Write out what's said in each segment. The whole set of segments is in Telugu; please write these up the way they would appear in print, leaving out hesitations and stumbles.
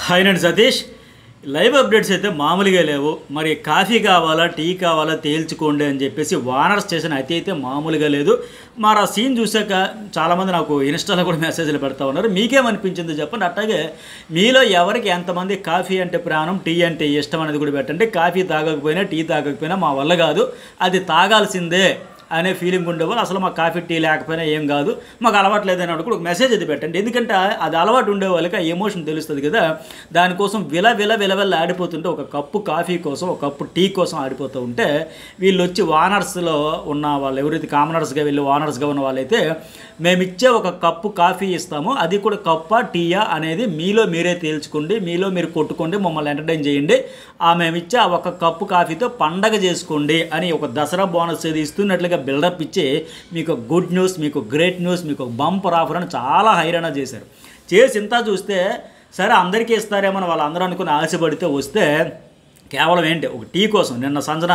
హాయ్ నేను సతీష్. లైవ్ అప్డేట్స్ అయితే మామూలుగా లేవు. మరి కాఫీ కావాలా టీ కావాలా తేల్చుకోండి అని చెప్పేసి వానర్స్ చేసిన అయితే మామూలుగా లేదు. మరి ఆ సీన్ చూశాక చాలామంది నాకు ఇన్స్టాలో కూడా మెసేజ్లు పెడతా ఉన్నారు. మీకేమనిపించిందో చెప్పండి. అట్లాగే మీలో ఎవరికి ఎంతమంది కాఫీ అంటే ప్రాణం, టీ అంటే ఇష్టం అనేది కూడా పెట్టండి. కాఫీ తాగకపోయినా టీ తాగకపోయినా మా వల్ల కాదు, అది తాగాల్సిందే అనే ఫీలింగ్ ఉండేవాళ్ళు. అసలు మాకు కాఫీ టీ లేకపోయినా ఏం కాదు, మాకు అలవాటు లేదని కూడా ఒక మెసేజ్ అది పెట్టండి. ఎందుకంటే అది అలవాటు ఉండే వాళ్ళకి ఆ ఎమోషన్ తెలుస్తుంది కదా. దానికోసం విలవిల ఆడిపోతుంటే ఒక కప్పు కాఫీ కోసం, ఒక కప్పు టీ కోసం ఆడిపోతూ ఉంటే వీళ్ళు వచ్చి వానర్స్లో ఉన్న వాళ్ళు ఎవరైతే కామనర్స్గా వెళ్ళి వానర్స్గా ఉన్న వాళ్ళైతే మేము ఇచ్చే ఒక కప్పు కాఫీ ఇస్తాము, అది కూడా కప్పా టీయా అనేది మీలో మీరే తేల్చుకోండి, మీలో మీరు కొట్టుకోండి, మమ్మల్ని ఎంటర్టైన్ చేయండి, మేము ఇచ్చే ఆ ఒక కప్పు కాఫీతో పండగ చేసుకోండి అని ఒక దసరా బోనస్ ఏది ఇస్తున్నట్లుగా బిల్డప్ ఇచ్చి మీకు గుడ్ న్యూస్, మీకు గ్రేట్ న్యూస్, మీకు బంపర్ ఆఫర్ అని చాలా హైరాణ చేశారు. చేసి ఇంత చూస్తే సరే అందరికీ ఇస్తారేమో వాళ్ళందరూ అనుకుని ఆశపడితే వస్తే కేవలం ఏంటి ఒక టీ కోసం. నిన్న సంజన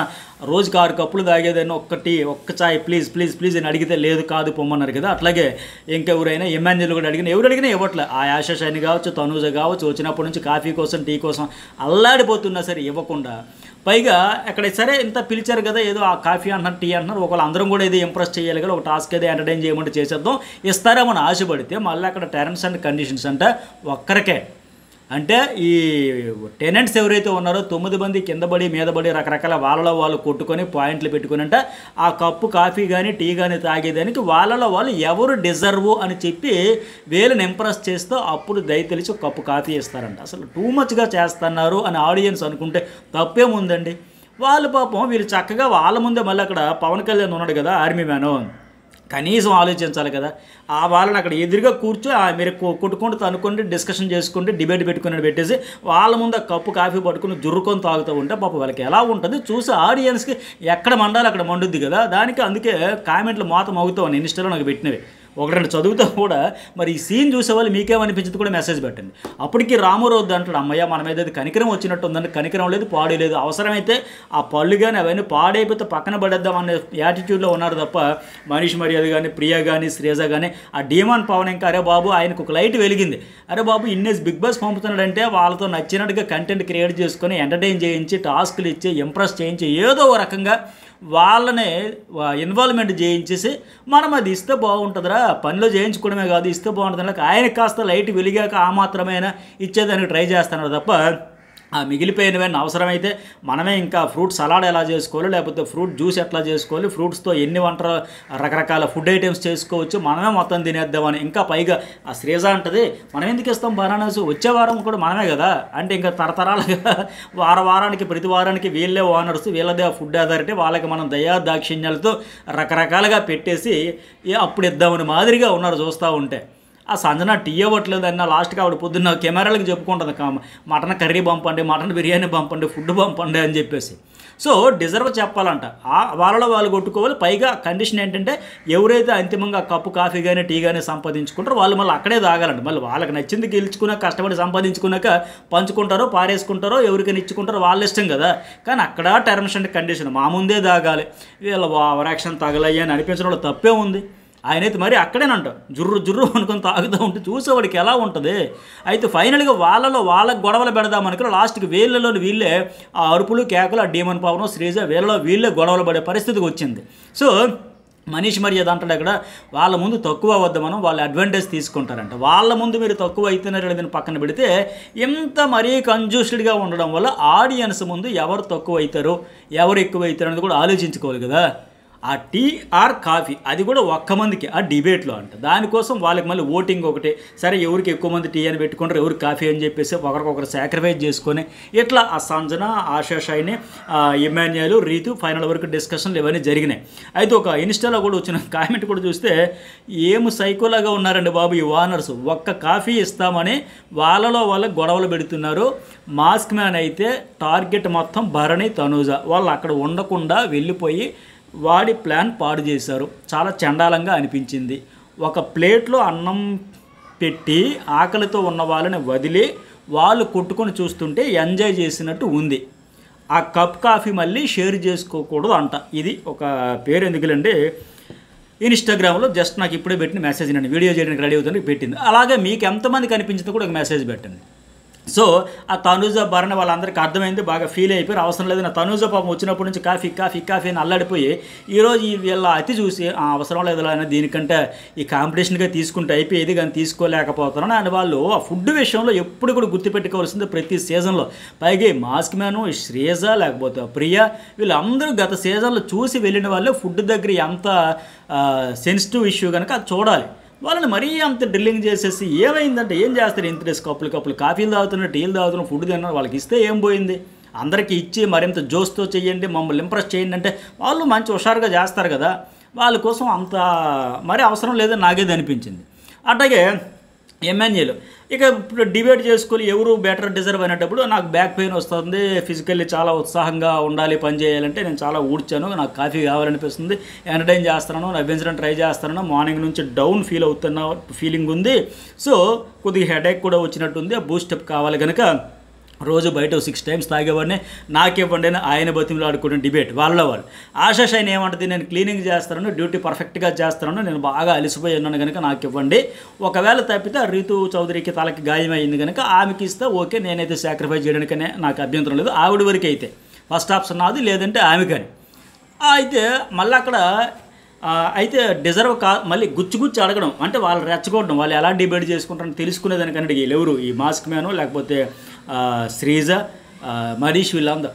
రోజుకి 6 కప్పులు తాగేదాన్ని, ఒక్క చాయ్ ప్లీజ్ అని అడిగితే లేదు కాదు పొమ్మన్నారు కదా. అట్లాగే ఇంకెవరైనా ఎమ్మెన్యేలు కూడా ఎవరు అడిగినా ఇవ్వట్లే. ఆ ఆశా షైని కావచ్చు, తనూజ కావచ్చు, వచ్చినప్పటి నుంచి కాఫీ కోసం టీ కోసం అల్లాడిపోతున్నా సరే ఇవ్వకుండా, పైగా అక్కడ సరే ఇంత పిలిచారు కదా, ఏదో ఆ కాఫీ అంటున్నారు, టీ అంటున్నారు, ఒకళ్ళు అందరం కూడా ఏదో ఇంప్రెస్ చేయాలి కదా, ఒక టాస్క్ ఏదో ఎంటర్టైన్ చేయమంటే చేసేద్దాం, ఇస్తారేమని ఆశపడితే మళ్ళీ అక్కడ టర్మ్స్ అండ్ కండిషన్స్ అంటే ఒక్కరికే. అంటే ఈ టెనెంట్స్ ఎవరైతే ఉన్నారో 9 మంది కిందబడి మీదబడి రకరకాల వాళ్ళలో వాళ్ళు కొట్టుకొని పాయింట్లు పెట్టుకుని అంటే ఆ కప్పు కాఫీ కానీ టీ కానీ తాగేదానికి వాళ్ళలో వాళ్ళు ఎవరు డిజర్వ్ అని చెప్పి వీళ్ళని ఇంప్రెస్ చేస్తూ అప్పుడు దయతెలిచి ఒక కప్పు కాఫీ ఇస్తారంట. అసలు టూ మచ్గా చేస్తున్నారు అని ఆడియన్స్ అనుకుంటే తప్పేముందండి. వాళ్ళు పాపం వీళ్ళు చక్కగా వాళ్ళ ముందే మళ్ళీ అక్కడ పవన్ కళ్యాణ్ ఉన్నాడు కదా, ఆర్మీ మ్యాను, కనీసం ఆలోచించాలి కదా. ఆ వాళ్ళని అక్కడ ఎదురుగా కూర్చో మీరు కొట్టుకుంటూ తనుకోండి, డిస్కషన్ చేసుకుంటే డిబేట్ పెట్టుకుని పెట్టేసి వాళ్ళ ముందు ఆ కప్పు కాఫీ పట్టుకుని జుర్రుకొని తాగుతూ ఉంటే పాపం వాళ్ళకి ఎలా ఉంటుంది చూసి ఆడియన్స్కి ఎక్కడ మండాలి అక్కడ మండుద్ది కదా. దానికి అందుకే కామెంట్లు మోతం అవుతామని ఇన్స్టాలో నాకు పెట్టినవి 1-2 చదువుతా కూడా. మరి ఈ సీన్ చూసేవాళ్ళు మీకేమనిపించింది కూడా మెసేజ్ పెట్టండి. అప్పటికి రామోరవద్దు అంటాడు, అమ్మయ్య మన మీద అది కనికరం వచ్చినట్టు ఉందండి, కనికరం లేదు పాడు లేదు, అవసరమైతే ఆ పళ్ళు కానీ అవన్నీ పాడైపోతే పక్కన పడేద్దాం అనే యాటిట్యూడ్లో ఉన్నారు తప్ప మనీష్ మర్యాద కానీ, ప్రియా కానీ, శ్రేజ కానీ, ఆ డీమాన్ పవన్ ఇంకా అరే బాబు ఆయనకు ఒక లైట్ వెలిగింది, అరే బాబు ఇన్నేసి బిగ్ బాస్ పంపుతున్నాడంటే వాళ్ళతో నచ్చినట్టుగా కంటెంట్ క్రియేట్ చేసుకొని ఎంటర్టైన్ చేయించి టాస్క్లు ఇచ్చి ఇంప్రెస్ చేయించి ఏదో ఒక రకంగా వాళ్ళనే ఇన్వాల్వ్మెంట్ చేయించేసి మనం అది ఇస్తే బాగుంటుందిరా, పనిలో చేయించుకోవడమే కాదు ఇస్తే బాగుంటుంది, ఆయనకు కాస్త లైట్ వెలిగాక ఆ మాత్రమేనా ఇచ్చేదానికి ట్రై చేస్తున్నారు తప్ప ఆ మిగిలిపోయినవన్నీ అవసరమైతే మనమే ఇంకా ఫ్రూట్ సలాడ్ ఎలా చేసుకోవాలి, లేకపోతే ఫ్రూట్ జ్యూస్ ఎట్లా చేసుకోవాలి, ఫ్రూట్స్తో ఎన్ని వంటలు రకరకాల ఫుడ్ ఐటమ్స్ చేసుకోవచ్చు, మనమే మొత్తం తినేద్దామని. ఇంకా పైగా ఆ శ్రీజ అంటది మనం ఎందుకు ఇస్తాం బనానాస్, వచ్చే వారం కూడా మనమే కదా అంటే ఇంకా తరతరాలుగా వారానికి ప్రతి వారానికి వీళ్ళే ఓనర్స్, వీళ్ళదే ఫుడ్ అథారిటీ, వాళ్ళకి మనం దయా దాక్షిణ్యాలతో రకరకాలుగా పెట్టేసి అప్పుడు ఇద్దామని మాదిరిగా ఉన్నారు చూస్తూ ఉంటే. ఆ సంజన టీ ఇవ్వట్లేదు అన్న లాస్ట్కి ఆవిడ పొద్దున్న కెమెరాలకు చెప్పుకుంటుంది మటన్ కర్రీ పంపండి, మటన్ బిర్యానీ పంపండి, ఫుడ్ పంపండి అని చెప్పేసి. సో డిజర్వ్ చెప్పాలంట, వాళ్ళలో వాళ్ళు కొట్టుకోవాలి. పైగా కండిషన్ ఏంటంటే ఎవరైతే అంతిమంగా కప్పు కాఫీ కానీ టీ కానీ సంపాదించుకుంటారో వాళ్ళు మళ్ళీ అక్కడే తాగాలంట. మళ్ళీ వాళ్ళకి నచ్చింది గెలుచుకున్నాక కష్టపడి సంపాదించుకున్నాక పంచుకుంటారో పారేసుకుంటారో ఎవరికైనా ఇచ్చుకుంటారో వాళ్ళ ఇష్టం కదా. కానీ అక్కడ టర్మ్స్ అండ్ కండిషన్ మా ముందే తాగాలి, వీళ్ళ ఓవర్ యాక్షన్ తగలయ్యి అని అనిపించడంలో తప్పే ఉంది. ఆయనైతే మరి అక్కడేనంట జుర్రు అనుకొని తాగుతూ ఉంటే చూసేవాడికి ఎలా ఉంటుంది. అయితే ఫైనల్గా వాళ్ళకు గొడవలు పెడదామనుకుని లాస్ట్కి వీళ్ళే ఆ అరుపులు కేకలు, ఆ డీమన్ పవన్ శ్రీజ వీళ్ళే గొడవలు పడే పరిస్థితికి వచ్చింది. సో మనీష్ మర్యాద అంటాడు అక్కడ వాళ్ళ ముందు తక్కువ అవ్వద్దు, మనం వాళ్ళ అడ్వాంటేజ్ తీసుకుంటారంట. వాళ్ళ ముందు మీరు తక్కువ అవుతున్నారు లేదని పక్కన పెడితే ఇంత మరీ కంజూస్టెడ్గా ఉండడం వల్ల ఆడియన్స్ ముందు ఎవరు తక్కువ అవుతారో ఎవరు ఎక్కువ అవుతారో అనేది కూడా ఆలోచించుకోవాలి కదా. ఆ టీ ఆర్ కాఫీ అది కూడా ఒక్క మందికి ఆ డిబేట్లో అంట. దానికోసం వాళ్ళకి మళ్ళీ ఓటింగ్ ఒకటి, సరే ఎవరికి ఎక్కువ మంది టీ అని పెట్టుకుంటారు, ఎవరికి కాఫీ అని చెప్పేసి ఒకరికొకరు సాక్రిఫైస్ చేసుకొని ఇట్లా ఆ సంజన, ఆశా షైని, ఎమ్మాన్యుయల్, రీతు ఫైనల్ వరకు డిస్కషన్లు ఇవన్నీ జరిగినాయి. అయితే ఒక ఇన్స్టాలో కూడా వచ్చిన కామెంట్ కూడా చూస్తే ఏమి సైకోలాగా ఉన్నారండి బాబు ఈ వానర్స్, ఒక్క కాఫీ ఇస్తామని వాళ్ళలో వాళ్ళకి గొడవలు పెడుతున్నారు. మాస్క్ మ్యాన్ అయితే టార్గెట్ మొత్తం భరణి, తనూజ, వాళ్ళు అక్కడ ఉండకుండా వెళ్ళిపోయి వాడి ప్లాన్ పాడు చేశారు. చాలా చండాలంగా అనిపించింది. ఒక ప్లేట్లో అన్నం పెట్టి ఆకలితో ఉన్న వాళ్ళని వదిలి వాళ్ళు కొట్టుకొని చూస్తుంటే ఎంజాయ్ చేసినట్టు ఉంది. ఆ కప్ కాఫీ మళ్ళీ షేర్ చేసుకోకూడదు అంట. ఇది ఒక పేరు ఎందుకులండి ఇన్స్టాగ్రామ్లో జస్ట్ నాకు ఇప్పుడే పెట్టిన మెసేజ్, నేను వీడియో చేయడానికి రెడీ అవుతానికి పెట్టింది. అలాగే మీకు ఎంతమంది కనిపించిందో కూడా ఒక మెసేజ్ పెట్టండి. సో ఆ తనూజ భరణ వాళ్ళందరికీ అర్థమైంది, బాగా ఫీల్ అయిపోయారు. అవసరం లేదు, నా తనూజ పాపం వచ్చినప్పటి నుంచి కాఫీ కాఫీ కాఫీ అని అల్లాడిపోయి ఈరోజు ఈ వీళ్ళ అతి చూసి అవసరం లేదు అని దీనికంటే ఈ కాంపిటీషన్గా తీసుకుంటే అయిపోయేది కానీ తీసుకోలేకపోతున్నాను అని వాళ్ళు ఆ ఫుడ్ విషయంలో ఎప్పుడు కూడా గుర్తుపెట్టుకోవాల్సింది ప్రతి సీజన్లో. పైగా మాస్క్ మ్యాను, శ్రేజ, లేకపోతే ప్రియ, వీళ్ళందరూ గత సీజన్లో చూసి వెళ్ళిన వాళ్ళే ఫుడ్ దగ్గర ఎంత సెన్సిటివ్ ఇష్యూ కనుక అది చూడాలి. వాళ్ళని మరీ అంత డ్రిల్లింగ్ చేసేసి ఏమైందంటే ఏం చేస్తారు, ఇంట్రెస్ట్ కప్పులు కాఫీలు తాగుతున్నారు, టీలు తాగుతున్నారు, ఫుడ్ తిన్నారు, వాళ్ళకి ఇస్తే ఏం పోయింది, అందరికీ ఇచ్చి మరింత జోస్తో చేయండి, మమ్మల్ని ఇంప్రెస్ చేయండి అంటే వాళ్ళు మంచి హుషారుగా చేస్తారు కదా. వాళ్ళ కోసం అంత మరి అవసరం లేదని నాకేది అనిపించింది. అట్లాగే ఎమ్మెన్యేలు ఇక ఇప్పుడు డిబేట్ చేసుకొని ఎవరు బెటర్ డిజర్వ్ అనేటప్పుడు నాకు బ్యాక్ పెయిన్ వస్తుంది, ఫిజికల్లీ చాలా ఉత్సాహంగా ఉండాలి, పని చేయాలంటే నేను చాలా ఊడ్చాను, నాకు కాఫీ కావాలనిపిస్తుంది, ఎంటర్టైన్ చేస్తున్నాను, నవ్వించడం ట్రై చేస్తున్నాను, మార్నింగ్ నుంచి డౌన్ ఫీల్ అవుతున్న ఫీలింగ్ ఉంది, సో కొద్దిగా హెడేక్ కూడా వచ్చినట్టుంది, బూస్టప్ కావాలి కనుక రోజు బయట 6 times తాగేవాడిని, నాకివ్వండి అని ఆయన బతిమలు ఆడుకునే డిబేట్ వాళ్ళ వాళ్ళు. ఆశా షైన్ ఏమంటుంది, నేను క్లీనింగ్ చేస్తాను, డ్యూటీ పర్ఫెక్ట్గా చేస్తాను, నేను బాగా అలసిపోయి ఉన్నాను కనుక నాకు ఇవ్వండి, ఒకవేళ తప్పితే రీతు చౌదరికి తలకి గాయమైంది కనుక ఆమెకి ఇస్తే ఓకే, నేనైతే సాక్రిఫైస్ చేయడానికనే నాకు అభ్యంతరం లేదు, ఆవిడ వరకు అయితే ఫస్ట్ ఆప్షన్ నాది, లేదంటే ఆమె కానీ. అయితే మళ్ళీ అక్కడ అయితే డిజర్వ్ మళ్ళీ గుచ్చి అడగడం అంటే వాళ్ళు రెచ్చగొట్టడం, వాళ్ళు ఎలా డిబేట్ చేసుకుంటారని తెలుసుకునేదానికంటే వీళ్ళు ఎవరు, ఈ మాస్క్ మ్యాను, లేకపోతే శ్రీజ, మనీష్, వీళ్ళందరూ,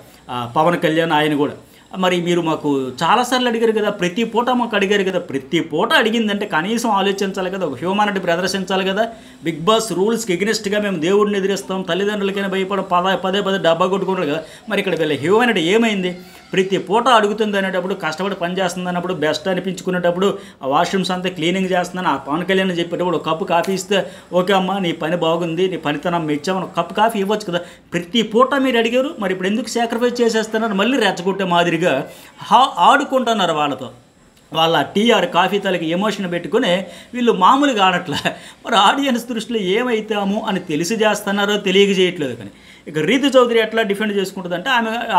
పవన్ కళ్యాణ్ ఆయన కూడా. మరి మీరు మాకు చాలాసార్లు అడిగారు కదా, ప్రతి పూట మాకు అడిగారు కదా, ప్రతి పూట అడిగిందంటే కనీసం ఆలోచించాలి కదా, ఒక హ్యూమానిటీ ప్రదర్శించాలి కదా. బిగ్ బాస్ రూల్స్కి ఎగ్నెస్ట్గా మేము దేవుడిని ఎదిరిస్తాం, తల్లిదండ్రులకైనా భయపడ పదే డబ్బా కొట్టుకుంటారు కదా. మరి ఇక్కడ వీళ్ళ హ్యూమానిటీ ఏమైంది, ప్రతి పూట అడుగుతుంది అనేటప్పుడు, కష్టపడి పని చేస్తుంది అన్నప్పుడు, బెస్ట్ అనిపించుకునేటప్పుడు, ఆ వాష్రూమ్స్ అంతా క్లీనింగ్ చేస్తుందని ఆ పవన్ కళ్యాణ్ చెప్పేటప్పుడు ఒక కప్పు కాఫీ ఇస్తే ఓకే అమ్మా నీ పని బాగుంది, నీ పనితనం మెచ్చామని ఒక కప్పు కాఫీ ఇవ్వచ్చు కదా. ప్రతి పూట మీరు అడిగారు, మరి ఇప్పుడు ఎందుకు సాక్రిఫైస్ చేసేస్తున్నారు, మళ్ళీ రెచ్చగొట్టే మాదిరిగా ఆడుకుంటున్నారు వాళ్ళతో. వాళ్ళ టీఆర్ కాఫీ తలకి ఎమోషన్ పెట్టుకుని వీళ్ళు మామూలుగా ఆడట్లే. మరి ఆడియన్స్ దృష్టిలో ఏమవుతాము అని తెలిసి చేస్తున్నారో తెలియక చేయట్లేదు. కానీ ఇక రీతు చౌదరి ఎట్లా డిఫెండ్ చేసుకుంటుందంటే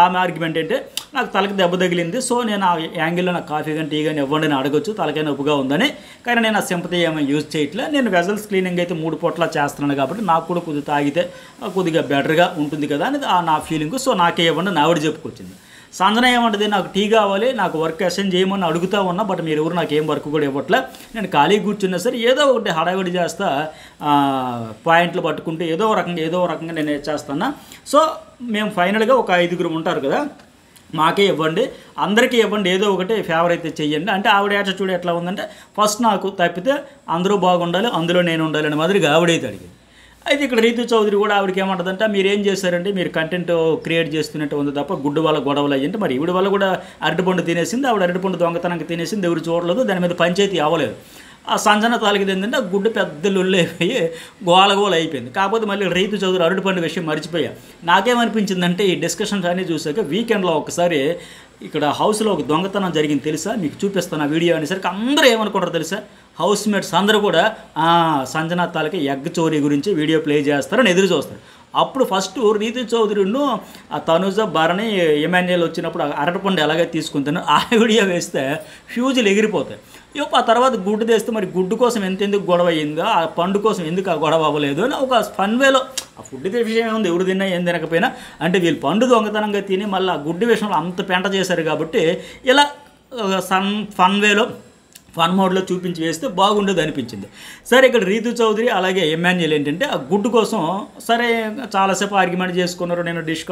ఆమె ఆర్గ్యుమెంట్ ఏంటంటే నాకు తలకి దెబ్బ తగిలింది, సో నేను ఆ యాంగిల్లో నాకు కాఫీ కానీ టీ కానీ ఇవ్వండి అని అడగొచ్చు, తలకైనా నొప్పిగా ఉందని, కానీ నేను ఆ సింపతి ఏమైనా యూజ్ చేయట్లే, నేను వెజల్స్ క్లీనింగ్ అయితే 3 పూట్ల చేస్తున్నాను కాబట్టి నాకు కూడా కొద్దిగా తాగితే కొద్దిగా బెటర్గా ఉంటుంది కదా అనేది నా ఫీలింగ్, సో నాకే ఇవ్వండి నా ఆవిడ చెప్పుకొచ్చింది. సంజన ఏమంటుంది, నాకు టీ కావాలి, నాకు వర్క్ అసైన్ చేయమని అడుగుతూ ఉన్నా, బట్ మీరు ఎవరు నాకు ఏం వర్క్ కూడా ఇవ్వట్లే, నేను ఖాళీ కూర్చున్నా సరే ఏదో ఒకటి హడావిడి చేస్తా, పాయింట్లు పట్టుకుంటే ఏదో రకంగా నేను చేస్తాను, సో మేము ఫైనల్గా ఒక 5గురు ఉంటారు కదా, మాకే ఇవ్వండి, అందరికీ ఇవ్వండి, ఏదో ఒకటి ఫేవర్ అయితే చెయ్యండి అంటే. ఆవిడ యాటిట్యూడ్ ఎట్లా ఉందంటే ఫస్ట్ నాకు తప్పితే అందరూ బాగుండాలి, అందులో నేను ఉండాలి అనే మాదిరిగా ఆవిడైతే అడిగింది. అయితే ఇక్కడ రీతు చౌదరి కూడా ఆవిడకి ఏమంటుందంటే, మీరు ఏం చేశారంటే మీరు కంటెంట్ క్రియేట్ చేస్తున్నట్టు ఉంది తప్ప గుడ్డు వల్ల గొడవలు అయ్యంటే, మరి ఈవిడ వల్ల కూడా అరటిపండు తినేసింది, ఆవిడ అరటిపండు దొంగతనంగా తినేసింది, ఎవరు చూడలేదు, దాని మీద పంచాయతీ అవ్వలేదు. ఆ సంజన తాలికి ఏంటంటే ఆ గుడ్డు పెద్ద లొల్లు అయిపోయి గోలగోలు అయిపోయింది. కాకపోతే మళ్ళీ రీతు చౌదరి అరటిపండు విషయం మర్చిపోయా. నాకేమనిపించిందంటే ఈ డిస్కషన్స్ అన్నీ చూసాక వీకెండ్లో ఒకసారి ఇక్కడ హౌస్లో ఒక దొంగతనం జరిగింది తెలుసా, మీకు చూపిస్తాను ఆ వీడియో అనేసరికి అందరూ ఏమనుకుంటారు తెలుసా, హౌస్ మేట్స్ అందరూ కూడా సంజన తాలకి ఎగ్ చోరీ గురించి వీడియో ప్లే చేస్తారని ఎదురు చూస్తారు. అప్పుడు ఫస్ట్ రీతు చౌదరిను ఆ తనుజ భరణి ఎమ్మెన్యేలు వచ్చినప్పుడు అరటిపండు ఎలాగే తీసుకుంటాను ఆ వీడియో వేస్తే ఫ్యూజులు ఎగిరిపోతాయి. ఆ తర్వాత గుడ్డు తెస్తే మరి గుడ్డు కోసం ఎందుకు గొడవ అయ్యిందో, ఆ పండు కోసం ఎందుకు ఆ గొడవ అవ్వలేదు అని ఒక ఫన్ వేలో. ఆ ఫుడ్ విషయం ఏముంది, ఎవరు తిన్నా ఏం తినకపోయినా, అంటే వీళ్ళు పండు దొంగతనంగా తిని మళ్ళీ ఆ గుడ్డు విషయంలో అంత పెంట చేశారు కాబట్టి ఇలా ఫన్ వేలో ఫన్ మోడ్లో చూపించి వేస్తే బాగుండేది అనిపించింది. సరే ఇక్కడ రీతు చౌదరి అలాగే ఎమ్మెన్యేల్ ఏంటంటే ఆ గుడ్డు కోసం సరే చాలాసేపు ఆర్గ్యుమెంట్ చేసుకున్నారు, నేను డిష్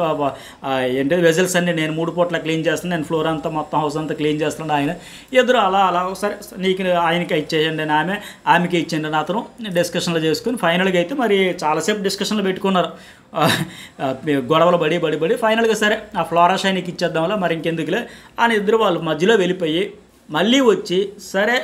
ఏంటంటే వెజల్స్ అన్నీ నేను 3 పూట్ల క్లీన్ చేస్తాను, నేను ఫ్లోర్ అంతా మొత్తం హౌస్ అంతా క్లీన్ చేస్తున్నాను, ఆయన ఎదురు అలా సరే నీకు ఆయనకి ఇచ్చేయండి అని ఆమెకి ఇచ్చేయండి అని అతను డిస్కషన్లో చేసుకుని ఫైనల్గా అయితే మరి చాలాసేపు డిస్కషన్లో పెట్టుకున్నారు, గొడవలు బడి ఫైనల్గా సరే ఆ ఫ్లోరా షైన్కి ఇచ్చేద్దాంలో మరి ఇంకెందుకులే అని ఇద్దరు వాళ్ళు మధ్యలో వెళ్ళిపోయి మళ్ళీ వచ్చి సరే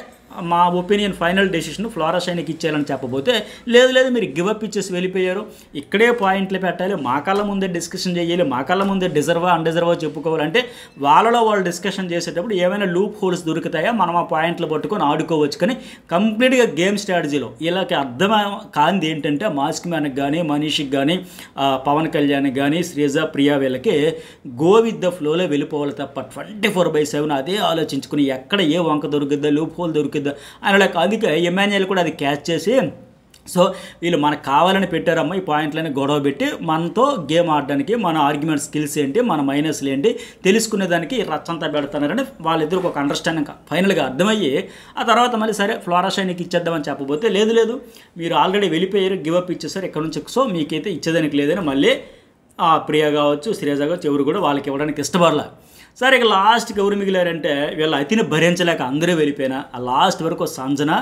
మా ఒపీనియన్ ఫైనల్ డెసిషన్ ఫ్లోరా షైన్కి ఇచ్చేయాలని చెప్పబోతే లేదు మీరు గివప్ ఇచ్చేసి వెళ్ళిపోయారు, ఇక్కడే పాయింట్లు పెట్టాలి, మా కళ్ళ ముందే డిస్కషన్ చేయాలి, మా కళ్ళ ముందే డిజర్వా అన్డిజర్వా చెప్పుకోవాలంటే వాళ్ళలో వాళ్ళు డిస్కషన్ చేసేటప్పుడు ఏమైనా లూప్ హోల్స్ దొరుకుతాయా, మనం ఆ పాయింట్లు పట్టుకొని ఆడుకోవచ్చు. కానీ కంప్లీట్గా గేమ్ స్ట్రాటజీలో వీళ్ళకి అర్థం కానిది ఏంటంటే మాస్క్ మ్యాన్కి కానీ మనీష్కి కానీ పవన్ కళ్యాణ్కి కానీ శ్రీజ ప్రియా వీళ్ళకి గో విత్ ద ఫ్లోలో వెళ్ళిపోవాలి తప్ప 24/7 అదే ఆలోచించుకుని ఎక్కడ ఏ వంక దొరుకుద్దా, లూప్ హోల్ దొరుకుద్దా అని. అందుకే ఎమ్మెన్యేలు కూడా అది క్యాచ్ చేసి సో వీళ్ళు మనకు కావాలని పెట్టారమ్మా ఈ పాయింట్లని గొడవ పెట్టి మనతో గేమ్ ఆడడానికి మన ఆర్గ్యుమెంట్ స్కిల్స్ ఏంటి మన మైనస్లు ఏంటి తెలుసుకునేదానికి రచ్చంతా పెడతారని వాళ్ళిద్దరికి ఒక అండర్స్టాండింగ్ ఫైనల్గా అర్థమయ్యి ఆ తర్వాత మళ్ళీ సరే ఫ్లోరా షైనీకి ఇచ్చేద్దామని చెప్పబోతే లేదు మీరు ఆల్రెడీ వెళ్ళిపోయారు గివప్ ఇచ్చేసారు ఇక్కడ నుంచి సో మీకైతే ఇచ్చేదానికి లేదని మళ్ళీ ప్రియ కావచ్చు శ్రీజ కావచ్చు ఎవరు కూడా వాళ్ళకి ఇవ్వడానికి ఇష్టపడలే. సరే ఇక లాస్ట్కి ఎవరు మిగిలారంటే వీళ్ళ అతిని భరించలేక అందరూ వెళ్ళిపోయినా ఆ లాస్ట్ వరకు సంజన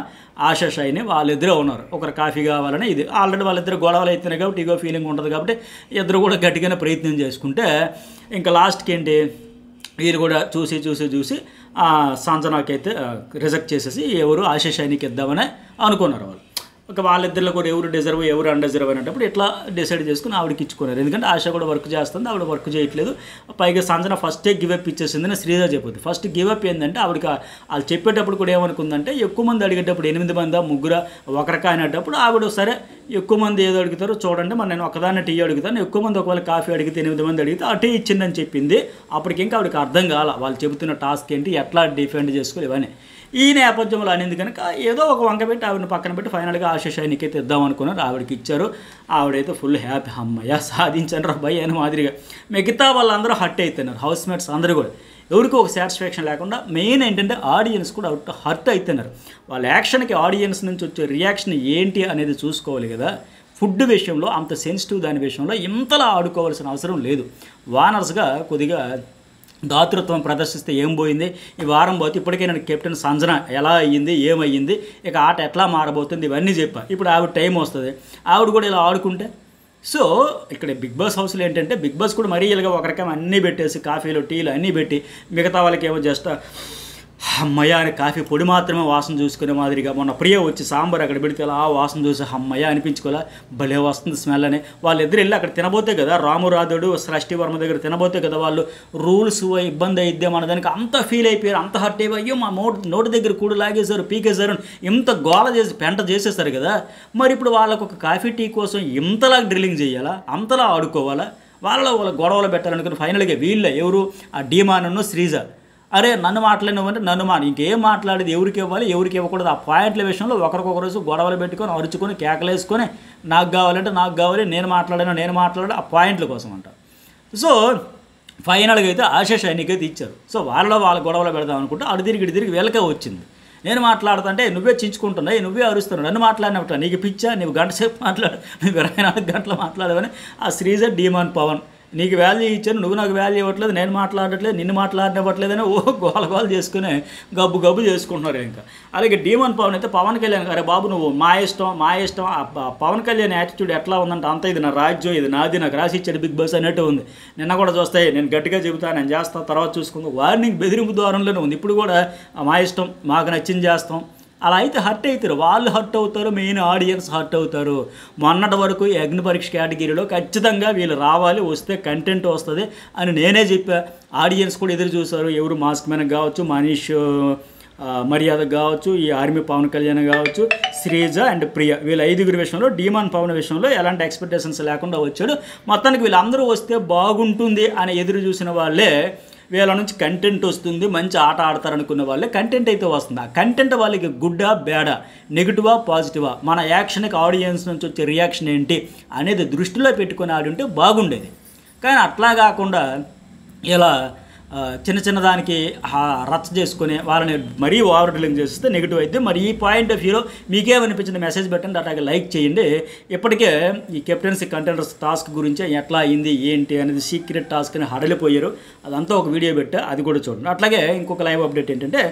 ఆశా షైని వాళ్ళిద్దరే ఉన్నారు. ఒకరు కాఫీ కావాలని ఇది ఆల్రెడీ వాళ్ళిద్దరు గొడవలు అవుతున్నాయి కాబట్టి ఇగో ఫీలింగ్ ఉంటుంది కాబట్టి ఇద్దరు కూడా గట్టిగానే ప్రయత్నం చేసుకుంటే ఇంకా లాస్ట్కి ఏంటి వీళ్ళు కూడా చూసి సంజనాకి అయితే రిజెక్ట్ చేసేసి ఎవరు ఆశా షైనికి ఇద్దామని అనుకున్నారు వాళ్ళు. ఒక వాళ్ళిద్దరిలో కూడా ఎవరు డిజర్వ్ ఎవరు అన్డిజర్వ్ అనేటప్పుడు ఇట్లా డిసైడ్ చేసుకుని ఆవిడకి ఇచ్చుకున్నారు. ఎందుకంటే ఆశ కూడా వర్క్ చేస్తుంది, ఆవిడ వర్క్ చేయట్లేదు. పైగా సంజన ఫస్టే గివప్ ఇచ్చేసిందని శ్రీజ చెప్పుద్ది. ఫస్ట్ గివప్ ఏంటంటే ఆవిడకి వాళ్ళు చెప్పేటప్పుడు కూడా ఏమనుకుందంటే ఎక్కువ మంది అడిగేటప్పుడు 8 మంది ముగ్గురు ఒకరికా అనేటప్పుడు ఆవిడ సరే ఎక్కువ మంది ఏదో అడుగుతారో చూడండి మరి నేను ఒకదాన్ని టీ అడుగుతాను, ఎక్కువ మంది ఒకవేళ కాఫీ అడిగితే 8 మంది అడిగితే ఆ టీ ఇచ్చిందని చెప్పింది. అప్పటికి ఇంకా ఆవిడకి అర్థం కాల వాళ్ళు చెబుతున్న టాస్క్ ఏంటి ఎట్లా డిఫెండ్ చేసుకోవాలి ఇవన్నీ. ఈ నేపథ్యంలో అనేది కనుక ఏదో ఒక వంక పెట్టి ఆవిడని పక్కన పెట్టి ఫైనల్గా ఆశా షైనికి అయితే ఇద్దాం అనుకున్నారు. ఆవిడకి ఇచ్చారు. ఆవిడైతే ఫుల్ హ్యాపీ అమ్మయ్య సాధించాను రా భయ్ అని మాదిరిగా. మిగతా వాళ్ళందరూ హర్ట్ అవుతున్నారు, హౌస్ మేట్స్ అందరూ కూడా ఎవరికి ఒక సాటిస్ఫాక్షన్ లేకుండా. మెయిన్ ఏంటంటే ఆడియన్స్ కూడా హర్ట్ అవుతున్నారు. వాళ్ళ యాక్షన్కి ఆడియన్స్ నుంచి వచ్చే రియాక్షన్ ఏంటి అనేది చూసుకోవాలి కదా. ఫుడ్ విషయంలో అంత సెన్సిటివ్ దాని విషయంలో ఇంతలా ఆడుకోవాల్సిన అవసరం లేదు. వానర్స్గా కొద్దిగా దాతృత్వం ప్రదర్శిస్తే ఏం పోయింది, ఈ వారం పోతే ఇప్పటికే నేను కెప్టెన్ సంజన ఎలా అయ్యింది ఏమయ్యింది ఇక ఆట ఎట్లా మారబోతుంది ఇవన్నీ చెప్పా. ఇప్పుడు ఆవిడ టైం వస్తుంది, ఆవిడ కూడా ఇలా ఆడుకుంటే. సో ఇక్కడ బిగ్ బాస్ హౌస్లో ఏంటంటే బిగ్ బాస్ కూడా మరీ ఇలాగా ఒకరికేమో అన్నీ పెట్టేసి కాఫీలు టీలు అన్నీ పెట్టి మిగతా వాళ్ళకి ఏమో జస్ట్ అమ్మయ్య అని కాఫీ పొడి మాత్రమే వాసన చూసుకునే మాదిరిగా. మొన్న ప్రియ వచ్చి సాంబార్ అక్కడ పెడితే అలా వాసన చూసి అమ్మయ్య అనిపించుకోలే, భలే వస్తుంది స్మెల్ అని. వాళ్ళిద్దరు వెళ్ళి అక్కడ తినబోతే కదా రామురాధుడు సృష్టి వర్మ దగ్గర తినబోతే కదా వాళ్ళు రూల్స్ ఇబ్బంది అయిద్దాం అన్నదానికి అంత ఫీల్ అయిపోయారు, అంత హర్ట్ అయిపోయి అయ్యో మా నోటి దగ్గర కూడా లాగేశారు పీకేశారు ఇంత గోల చేసి పెంట చేసేస్తారు కదా. మరి ఇప్పుడు వాళ్ళకు ఒక కాఫీ టీ కోసం ఇంతలా డ్రిల్లింగ్ చేయాలా, అంతలా ఆడుకోవాలా, వాళ్ళ గొడవలు పెట్టాలనుకుని ఫైనల్గా వీళ్ళే ఎవరు ఆ డీమాను శ్రీజ అరే నన్ను మాట్లాడినామంటే నన్ను ఇంకేం మాట్లాడేది ఎవరికి ఇవ్వాలి ఎవరికి ఇవ్వకూడదు ఆ పాయింట్ల విషయంలో ఒకరికొకరోజు గొడవలు పెట్టుకొని అరుచుకొని కేకలేసుకొని నాకు కావాలంటే నాకు కావాలి నేను మాట్లాడాను ఆ పాయింట్ల కోసం అంట. సో ఫైనల్గా అయితే ఆశా షైనికి అయితే ఇచ్చారు. సో వాళ్ళ గొడవలు పెడదాం అనుకుంటే అటు తిరిగి వీళ్ళకే వచ్చింది. నేను మాట్లాడుతుంటే నువ్వే చించుకుంటున్నాయి నువ్వే అరుస్తున్నావు నన్ను మాట్లాడినట్టు నీకు పిచ్చా నువ్వు గంట సేపు మాట్లాడు నువ్వు 24 గంటలు మాట్లాడవని ఆ శ్రీజ డీమాన్ పవన్ నీకు వాల్యూ ఇచ్చాను నువ్వు నాకు వాల్యూ ఇవ్వట్లేదు నేను మాట్లాడట్లేదు నిన్ను మాట్లాడనివ్వట్లేదని గోల చేసుకుని గబ్బు చేసుకుంటున్నారు. ఇంకా అలాగే డీమన్ పవన్ అయితే పవన్ కళ్యాణ్ అరే బాబు నువ్వు మా ఇష్టం పవన్ కళ్యాణ్ యాటిట్యూడ్ ఎట్లా ఉందంటే అంత ఇది నా రాజ్యం ఇది నాది నాకు రాసి ఇచ్చాడు బిగ్ బాస్ అన్నట్టు ఉంది. నిన్న కూడా చూస్తాయి నేను గట్టిగా చెబుతాను నేను చేస్తాను తర్వాత చూసుకుందాం వార్నింగ్ బెదిరింపు ద్వారంలోనే ఉంది. ఇప్పుడు కూడా మా ఇష్టం మాకు నచ్చింది చేస్తాం అలా అయితే హర్ట్ అవుతారు, వాళ్ళు హర్ట్ అవుతారు, మెయిన్ ఆడియన్స్ హర్ట్ అవుతారు. మొన్నటి వరకు అగ్ని పరీక్ష కేటగిరీలో ఖచ్చితంగా వీళ్ళు రావాలి వస్తే కంటెంట్ వస్తుంది అని నేనే చెప్పా. ఆడియన్స్ కూడా ఎదురు చూశారు. ఎవరు మాస్క్ మ్యాన్ కావచ్చు మనీష్ మర్యాద కావచ్చు ఈ ఆర్మీ పవన్ కళ్యాణ్ కావచ్చు శ్రీజ అండ్ ప్రియ వీళ్ళ 5 విషయంలో డీమాన్ పవన్ విషయంలో ఎలాంటి ఎక్స్పెక్టేషన్స్ లేకుండా వచ్చాడు. మొత్తానికి వీళ్ళందరూ వస్తే బాగుంటుంది అని ఎదురు చూసిన వాళ్ళే వీళ్ళ నుంచి కంటెంట్ వస్తుంది మంచి ఆట ఆడతారనుకున్న వాళ్ళే కంటెంట్ అయితే వస్తుంది. ఆ కంటెంట్ వాళ్ళకి గుడ్డా బ్యాడా నెగిటివా పాజిటివా మన యాక్షన్కి ఆడియన్స్ నుంచి వచ్చే రియాక్షన్ ఏంటి అనేది దృష్టిలో పెట్టుకుని ఆడుంటే బాగుండేది. కానీ అట్లా కాకుండా ఇలా చిన్న దానికి రచ్చ చేసుకుని వాళ్ళని మరీ ఓవర్ డ్రిల్లింగ్ చేస్తే నెగిటివ్ అయితే మరి ఈ పాయింట్ ఆఫ్ వ్యూలో మీకేమనిపించింది మెసేజ్ పెట్టండి అట్లాగే లైక్ చేయండి. ఇప్పటికే ఈ కెప్టెన్సీ కంటెండర్స్ టాస్క్ గురించి ఎట్లా అయింది ఏంటి అనేది సీక్రెట్ టాస్క్ అని హడలిపోయారు అదంతా ఒక వీడియో పెట్టా అది కూడా చూడండి. అట్లాగే ఇంకొక లైవ్ అప్డేట్ ఏంటంటే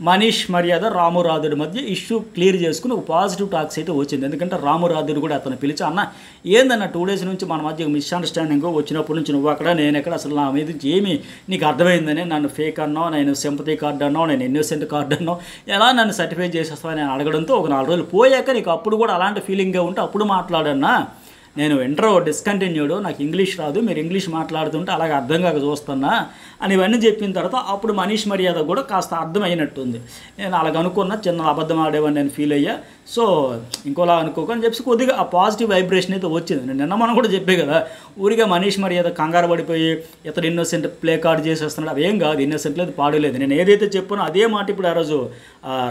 మనీష్ మర్యాద రామురాధుడి మధ్య ఇష్యూ క్లియర్ చేసుకుని ఒక పాజిటివ్ టాక్స్ అయితే వచ్చింది. ఎందుకంటే రామురాధుడు కూడా అతను పిలిచి అన్న ఏందన్న 2 days నుంచి మన మధ్య మిస్అండర్స్టాండింగ్ వచ్చినప్పటి నుంచి నువ్వు అక్కడ నేను ఎక్కడ అసలు నా మీద ఏమి నీకు అర్థమైంది నన్ను ఫేక్ అన్నావు నేను సింపతి కార్డు అన్నావు నేను ఇన్నోసెంట్ కార్డు అన్నావు ఎలా నన్ను సర్టిఫై చేసేస్తావు నేను అడగడంతో ఒక 4 రోజులు పోయాక నీకు అప్పుడు కూడా అలాంటి ఫీలింగ్గా ఉంటే అప్పుడు మాట్లాడన్నా నేను ఇంట్రో డిస్కంటిన్యూడ్ నాకు ఇంగ్లీష్ రాదు మీరు ఇంగ్లీష్ మాట్లాడుతుంటే అలాగే అర్థం కాక చూస్తున్నా అని ఇవన్నీ చెప్పిన తర్వాత అప్పుడు మనీష్ మర్యాద కూడా కాస్త అర్థమైనట్టుంది. నేను అలాగ అనుకున్నా చిన్న అబద్ధం ఆడేవని నేను ఫీల్ అయ్యా. సో ఇంకోలా అనుకోకని చెప్పి కొద్దిగా ఆ పాజిటివ్ వైబ్రేషన్ అయితే వచ్చింది. నేను నిన్న మనం కూడా చెప్పే కదా ఊరిగా మనీష్ మర్యాద కంగారు పడిపోయి ఇతను ఇన్నోసెంట్ ప్లే కార్డు చేసేస్తున్నాడు అవేం కాదు ఇన్నోసెంట్ లేదు పాడలేదు. నేను ఏదైతే చెప్పానో అదే మాట ఇప్పుడు ఆ రోజు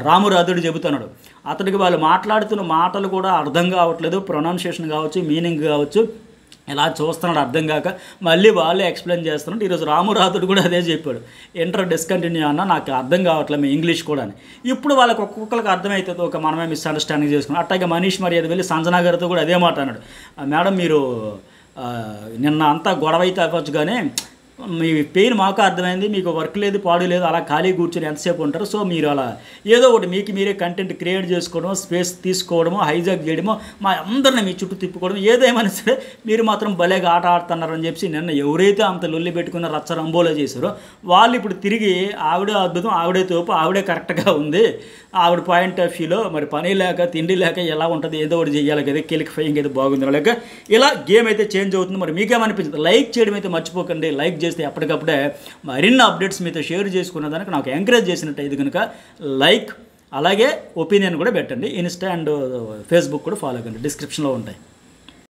రామురాధుడు చెబుతున్నాడు అతడికి వాళ్ళు మాట్లాడుతున్న మాటలు కూడా అర్థం కావట్లేదు, ప్రొనౌన్సియేషన్ కావచ్చు, మీనింగ్ కావచ్చు, ఇలా చూస్తున్నాడు అర్థం కాక మళ్ళీ వాళ్ళే ఎక్స్ప్లెయిన్ చేస్తున్నాడు. ఈరోజు రామురాథుడు కూడా అదే చెప్పాడు, ఇంటర్ డిస్కంటిన్యూ అన్న నాకు అర్థం కావట్లేదు మీ ఇంగ్లీష్ కూడా అని. ఇప్పుడు వాళ్ళకి ఒక్కొక్కరికి అర్థమవుతుంది, ఒక మనమే మిస్అండర్స్టాండింగ్ చేసుకున్నాం. అట్లాగే మనీష్ మర్యాద వెళ్ళి సంజనా గారితో కూడా అదే మాట అన్నాడు, మేడం మీరు నిన్న అంతా గొడవ అయితే అవ్వచ్చు కానీ మీ పెయిన్ మాకు అర్థమైంది, మీకు వర్క్ లేదు పాడు లేదు, అలా ఖాళీ కూర్చొని ఎంతసేపు ఉంటారు, సో మీరు అలా ఏదో ఒకటి మీకు మీరే కంటెంట్ క్రియేట్ చేసుకోవడమో, స్పేస్ తీసుకోవడమో, హైజాక్ చేయడమో, మా అందరిని మీ చుట్టూ తిప్పుకోవడం, ఏదేమైనా సరే మీరు మాత్రం భలేగా ఆట ఆడుతున్నారని చెప్పి నిన్న ఎవరైతే అంత లొల్లి పెట్టుకున్న రచ్చ రంబోలో చేశారో వాళ్ళు ఇప్పుడు తిరిగి ఆవిడే అద్భుతం, ఆవిడే తోపు, ఆవిడే కరెక్ట్గా ఉంది, ఆవిడ పాయింట్ ఆఫ్ వ్యూలో మరి పని లేక తిండి లేక ఎలా ఉంటుంది, ఏదో ఒకటి చేయాలి కదా, కెలికిఫైయింగ్ అయితే బాగుంది లేక ఇలా గేమ్ అయితే చేంజ్ అవుతుంది. మరి మీకేమనిపించింది? లైక్ చేయడం అయితే మర్చిపోకండి. లైక్ చేస్తే ఎప్పటికప్పుడే మరిన్ని అప్డేట్స్ మీతో షేర్ చేసుకున్న దానికి నాకు ఎంకరేజ్ చేసినట్టు ఇది కనుక లైక్, అలాగే ఒపీనియన్ కూడా పెట్టండి. ఇన్స్టా అండ్ ఫేస్బుక్ కూడా ఫాలో కండి, డిస్క్రిప్షన్లో ఉంటాయి.